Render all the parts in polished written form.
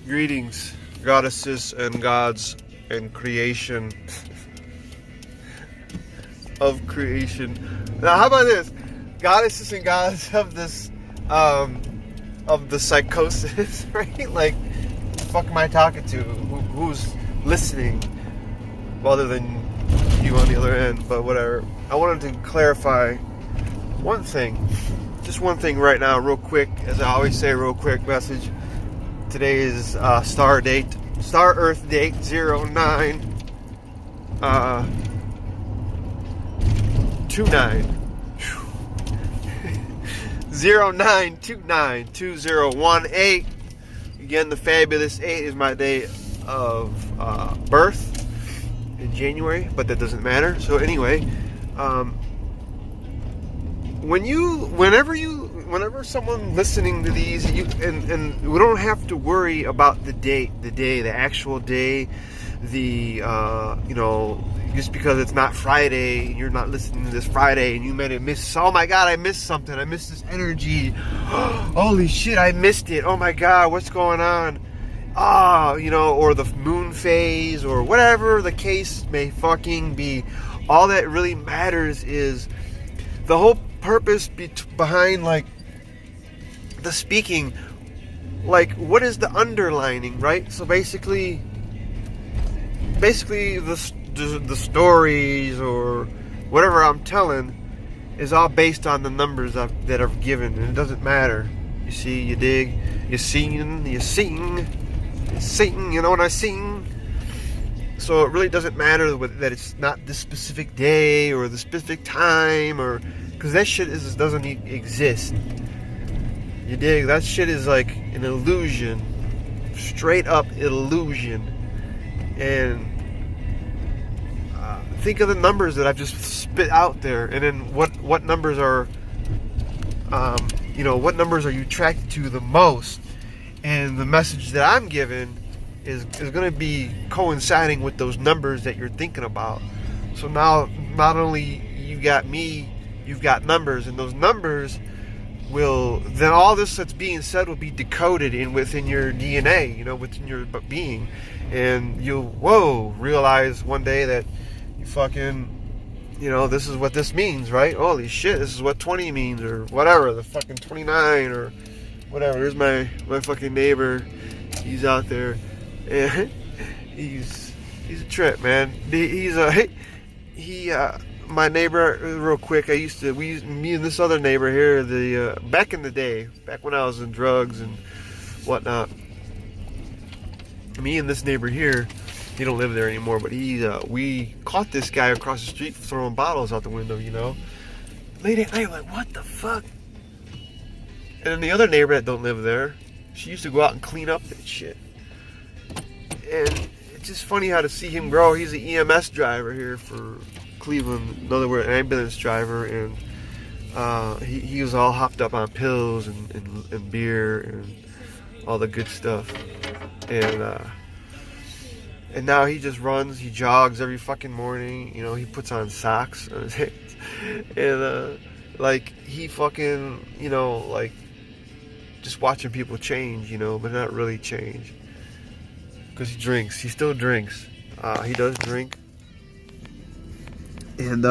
Greetings, goddesses and gods and creation of creation. Now, how about this? Goddesses and gods of this, of the psychosis, right? Like, what the fuck am I talking to? Who's listening? Other than you on the other end, but whatever. I wanted to clarify one thing. Just one thing right now, real quick. As I always say, real quick message. Today is Star Earth date 09 29 0929 2018. Again, the fabulous 8 is my day of birth in January, but that doesn't matter. So anyway, whenever someone listening to these, and we don't have to worry about the date, the actual day, just because it's not Friday, you're not listening to this Friday, and you might have missed. Oh my God, I missed something. I missed this energy. Holy shit, I missed it. Oh my God, what's going on? Or the moon phase, or whatever the case may fucking be. All that really matters is the whole purpose behind, like, the speaking. Like, what is the underlining, right? So basically the stories or whatever I'm telling is all based on the numbers that are given, and it doesn't matter. You see, you dig, you sing, you know what I sing? So it really doesn't matter that it's not this specific day or the specific time, or because that shit doesn't exist. You dig? That shit is like an illusion, straight up illusion. And think of the numbers that I've just spit out there, and then what numbers are, what numbers are you attracted to the most? And the message that I'm giving is going to be coinciding with those numbers that you're thinking about. So now, not only you got me, you've got numbers, and those numbers then all this that's being said will be decoded within your DNA, within your being, and you'll realize one day that you fucking, this is what this means, right? Holy shit, this is what 20 means, or whatever, the fucking 29, or whatever. Here's my fucking neighbor. He's out there, and he's a trip, man. My neighbor, real quick, me and this other neighbor here, back in the day, back when I was in drugs and whatnot, me and this neighbor here, he don't live there anymore, but we caught this guy across the street throwing bottles out the window, late at night, like, what the fuck? And then the other neighbor that don't live there, she used to go out and clean up that shit. And it's just funny how to see him grow. He's an EMS driver here for Cleveland, in other words, an ambulance driver, and he was all hopped up on pills and beer and all the good stuff. And now he just runs, he jogs every fucking morning, he puts on socks on his hands. And he fucking, just watching people change, but not really change. Because he still drinks. He does drink. And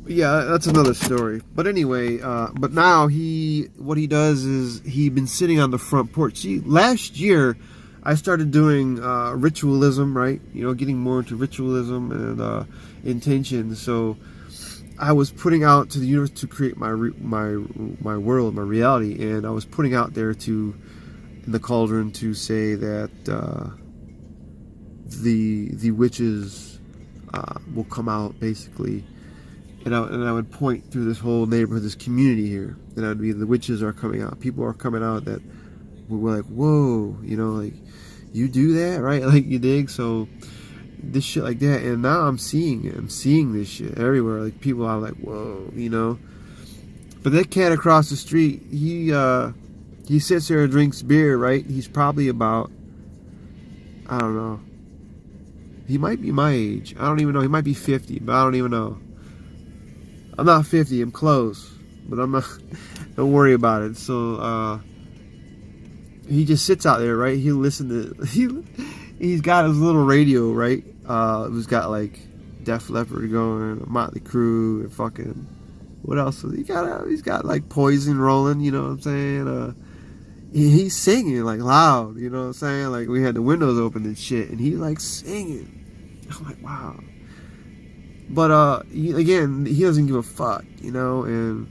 yeah, that's another story. But anyway, but now what he does is he's been sitting on the front porch. See, last year I started doing ritualism, right? Getting more into ritualism and intention. So I was putting out to the universe to create my world, my reality, and I was putting out there in the cauldron to say that the witches will come out, basically. And I would point through this whole neighborhood, this community here, and I would be, the witches are coming out. People are coming out that were like, whoa, like, you do that, right? Like, you dig? So this shit like that, and now I'm seeing it. I'm seeing this shit everywhere. Like, people are like, whoa, But that cat across the street, he sits there and drinks beer, right? He's probably about, I don't know. He might be my age. I don't even know. He might be 50, but I don't even know. I'm not 50. I'm close. but I'm not. Don't worry about it. So he just sits out there, right? He'll listen to he's got his little radio, right? He's got like Def Leppard going, Motley Crue, and fucking what else? He's got like Poison rolling. You know what I'm saying? He's singing like loud. You know what I'm saying? Like we had the windows open and shit, and he's like singing. I'm like, wow. But again, he doesn't give a fuck, you know, and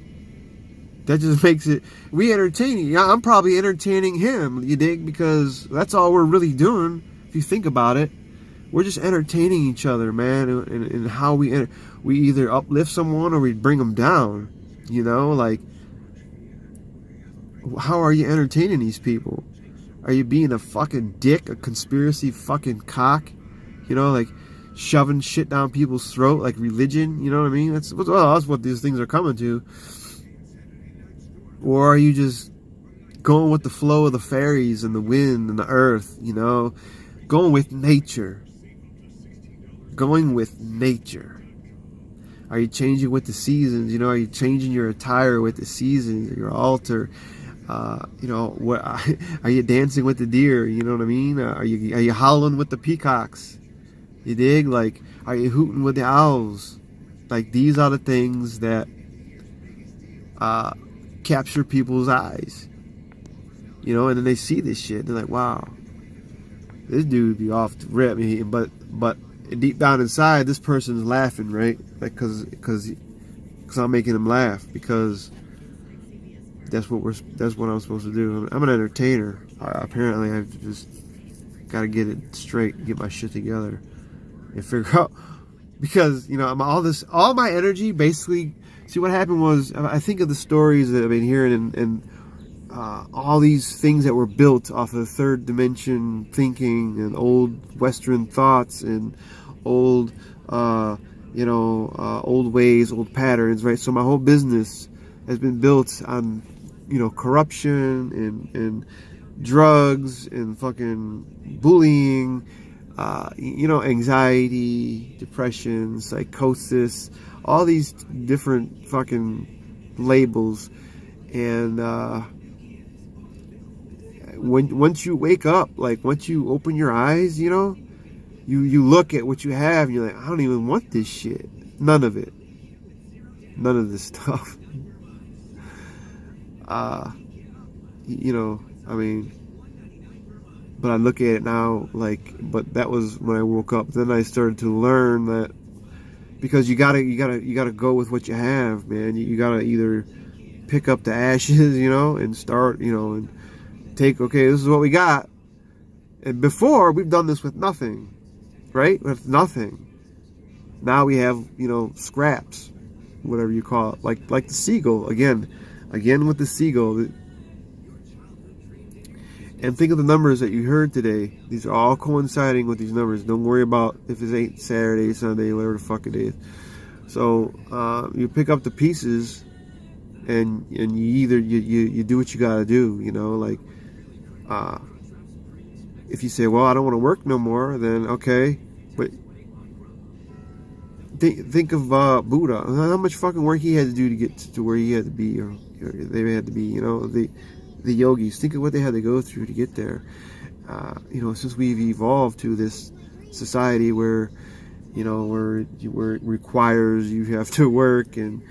that just makes it, we entertaining. Yeah, I'm probably entertaining him, you dig? Because that's all we're really doing, if you think about it. We're just entertaining each other, man, and how we either uplift someone or we bring them down, you know? Like, how are you entertaining these people? Are you being a fucking dick, a conspiracy fucking cock? You know, like, shoving shit down people's throat like religion, you know what I mean? That's what these things are coming to. Or are you just going with the flow of the fairies and the wind and the earth, you know? Going with nature. Going with nature. Are you changing with the seasons? You know, are you changing your attire with the seasons, your altar? You know, what are you dancing with the deer? You know what I mean? Are you howling with the peacocks? You dig? Like, are you hooting with the owls? Like, these are the things that capture people's eyes. You know, and then they see this shit. They're like, wow, this dude be off the rip. But deep down inside, this person's laughing, right? Like, because I'm making them laugh. Because that's what I'm supposed to do. I'm an entertainer. Apparently, I've just got to get it straight, get my shit together. And figure out, because, you know, all my energy basically, see what happened was, I think of the stories that I've been hearing and all these things that were built off of third dimension thinking and old Western thoughts and old, old ways, old patterns, right? So my whole business has been built on, you know, corruption and drugs and fucking bullying, you know, anxiety, depression, psychosis, all these different fucking labels. And once you wake up, like once you open your eyes, you know, you look at what you have and you're like, I don't even want this shit. None of it. None of this stuff. You know, I mean, but I look at it now like, but that was when I woke up. Then I started to learn that, because you gotta go with what you have, man. You gotta either pick up the ashes, you know, and start, you know, and take, okay, this is what we got. And before, we've done this with nothing, right? With nothing. Now we have, you know, scraps, whatever you call it, like the seagull again with the seagull. And think of the numbers that you heard today. These are all coinciding with these numbers. Don't worry about if it ain't Saturday, Sunday, whatever the fuck it is. So you pick up the pieces, and you either you do what you gotta do. You know, like if you say, well, I don't want to work no more, then okay, but think of Buddha. How much fucking work he had to do to get to where he had to be, or they had to be. You know, the yogis, think of what they had to go through to get there. You know, since we've evolved to this society where, you know, where it requires you have to work and,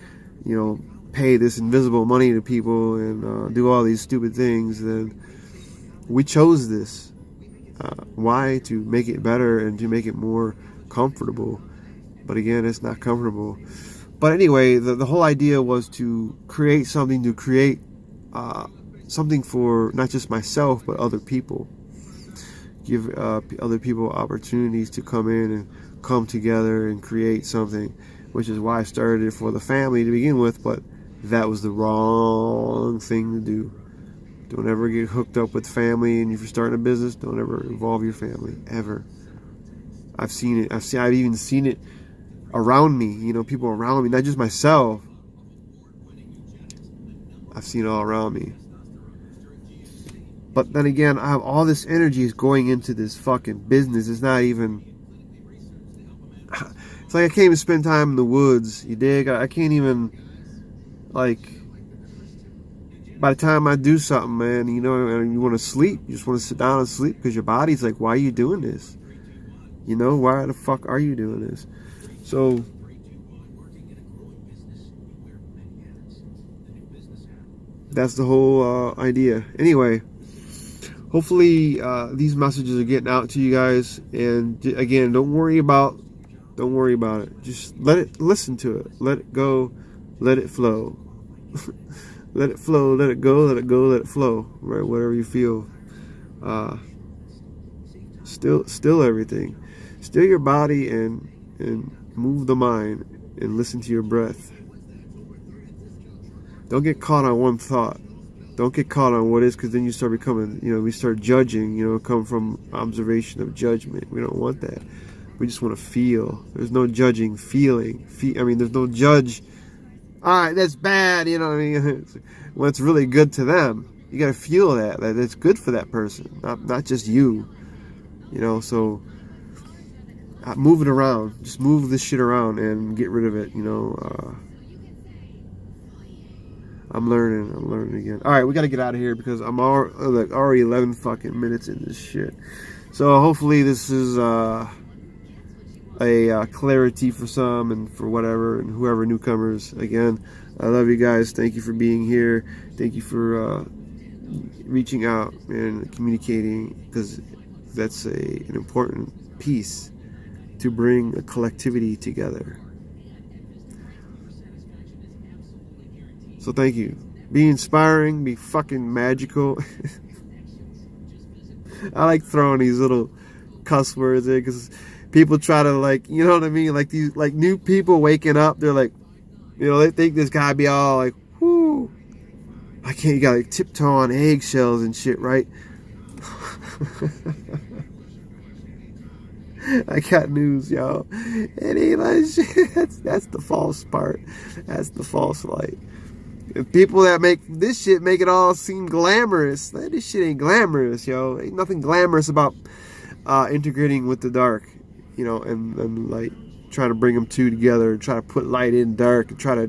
you know, pay this invisible money to people and do all these stupid things, then we chose this. Why? To make it better and to make it more comfortable. But again, it's not comfortable. But anyway, the whole idea was to create something, to create something for not just myself but other people. Give other people opportunities to come in and come together and create something, which is why I started it for the family to begin with. But that was the wrong thing to do. Don't ever get hooked up with family, and if you're starting a business, don't ever involve your family ever. I've seen it. I've even seen it around me. You know, people around me, not just myself. I've seen it all around me. But then again, I have all this energy is going into this fucking business. It's not even... It's like I can't even spend time in the woods. You dig? I can't even, like... by the time I do something, man, you know, and you want to sleep, you just want to sit down and sleep because your body's like, why are you doing this? You know, why the fuck are you doing this? So that's the whole idea. Anyway, hopefully these messages are getting out to you guys. And again, don't worry about it. Just listen to it. Let it go. Let it flow. Let it flow. Let it go. Let it go. Let it flow. Right, whatever you feel. Still everything. Still your body and move the mind and listen to your breath. Don't get caught on one thought. Don't get caught on what is, because then you start becoming, you know, we start judging, you know, come from observation of judgment. We don't want that. We just want to feel. There's no judging, feeling. I mean, there's no judge. All right, that's bad, you know what I mean? Well, it's really good to them. You got to feel that it's good for that person, not just you. You know, so move it around. Just move this shit around and get rid of it, you know. I'm learning again. All right, we got to get out of here because I'm already 11 fucking minutes in this shit. So hopefully this is a clarity for some and for whatever and whoever newcomers. Again, I love you guys. Thank you for being here. Thank you for reaching out and communicating, because that's an important piece to bring a collectivity together. So thank you. Be inspiring, be fucking magical. I like throwing these little cuss words in because people try to, like, you know what I mean? Like these, like, new people waking up, they're like, you know, they think this guy be all like, whoo, I can't, you gotta like tiptoe on eggshells and shit, right? I got news, y'all. It ain't like shit. That's the false part. That's the false light. If people that make this shit make it all seem glamorous, this shit ain't glamorous, yo. Ain't nothing glamorous about integrating with the dark, you know, and like trying to bring them two together, try to put light in dark, and try to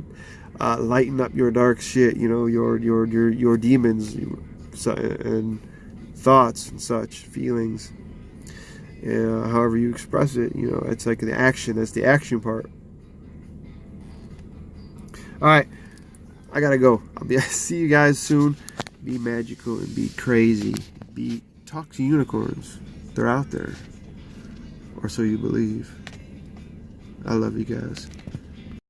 lighten up your dark shit, you know, your demons and thoughts and such, feelings. However you express it, you know, it's like the action. That's the action part. All right, I gotta go. See you guys soon. Be magical and be crazy. Talk to unicorns. They're out there, or so you believe. I love you guys.